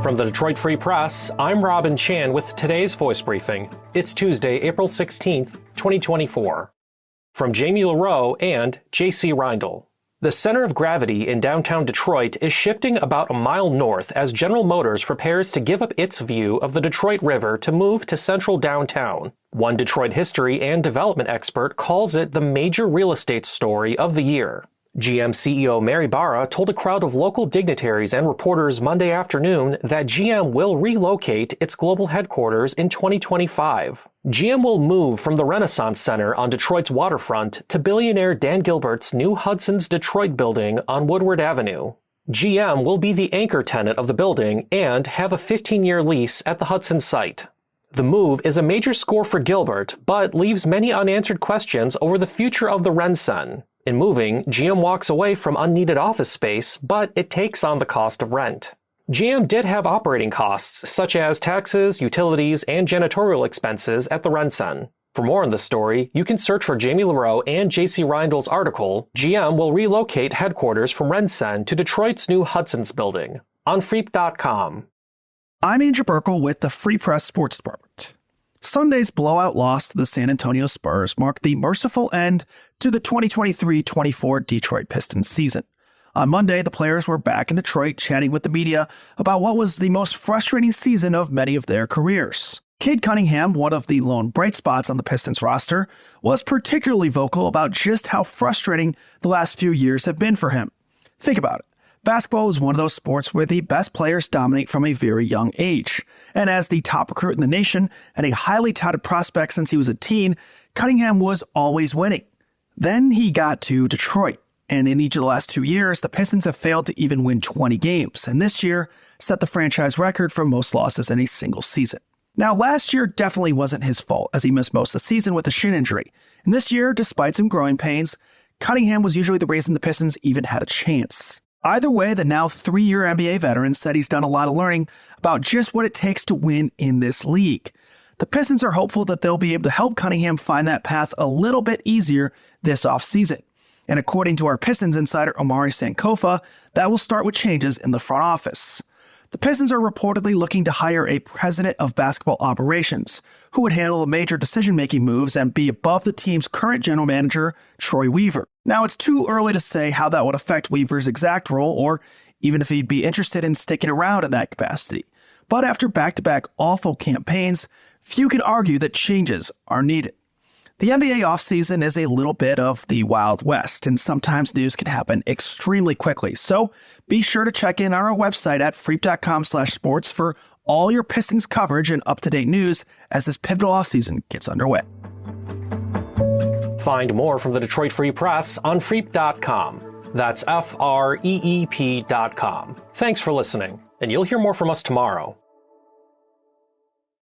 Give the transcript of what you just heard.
From the Detroit Free Press, I'm Robin Chan with today's voice briefing. It's Tuesday, April 16th, 2024. From Jamie LaRoe and J.C. Reindl. The center of gravity in downtown Detroit is shifting about a mile north as General Motors prepares to give up its view of the Detroit River to move to central downtown. One Detroit history and development expert calls it the major real estate story of the year. GM CEO Mary Barra told a crowd of local dignitaries and reporters Monday afternoon that GM will relocate its global headquarters in 2025. GM will move from the Renaissance Center on Detroit's waterfront to billionaire Dan Gilbert's new Hudson's Detroit building on Woodward Avenue. GM will be the anchor tenant of the building and have a 15-year lease at the Hudson site. The move is a major score for Gilbert, but leaves many unanswered questions over the future of the RenCen. In moving, GM walks away from unneeded office space, but it takes on the cost of rent. GM did have operating costs, such as taxes, utilities, and janitorial expenses at the RenCen. For more on the story, you can search for Jamie LaRoe and J.C. Reindl's article, GM will relocate headquarters from RenCen to Detroit's new Hudson's building, on Freep.com. I'm Andrew Burkle with the Free Press Sports Department. Sunday's blowout loss to the San Antonio Spurs marked the merciful end to the 2023-24 Detroit Pistons season. On Monday, the players were back in Detroit chatting with the media about what was the most frustrating season of many of their careers. Cade Cunningham, one of the lone bright spots on the Pistons roster, was particularly vocal about just how frustrating the last few years have been for him. Think about it. Basketball is one of those sports where the best players dominate from a very young age. And as the top recruit in the nation and a highly touted prospect since he was a teen, Cunningham was always winning. Then he got to Detroit. And in each of the last 2 years, the Pistons have failed to even win 20 games. And this year set the franchise record for most losses in a single season. Now, last year definitely wasn't his fault as he missed most of the season with a shin injury. And this year, despite some growing pains, Cunningham was usually the reason the Pistons even had a chance. Either way, the now 3-year NBA veteran said he's done a lot of learning about just what it takes to win in this league. The Pistons are hopeful that they'll be able to help Cunningham find that path a little bit easier this offseason. And according to our Pistons insider Omari Sankofa, that will start with changes in the front office. The Pistons are reportedly looking to hire a president of basketball operations who would handle the major decision-making moves and be above the team's current general manager, Troy Weaver. Now, it's too early to say how that would affect Weaver's exact role or even if he'd be interested in sticking around in that capacity. But after back-to-back awful campaigns, few can argue that changes are needed. The NBA offseason is a little bit of the Wild West, and sometimes news can happen extremely quickly. So be sure to check in on our website at freep.com/sports for all your Pistons coverage and up-to-date news as this pivotal offseason gets underway. Find more from the Detroit Free Press on Freep.com. That's FREEP.com. Thanks for listening, and you'll hear more from us tomorrow.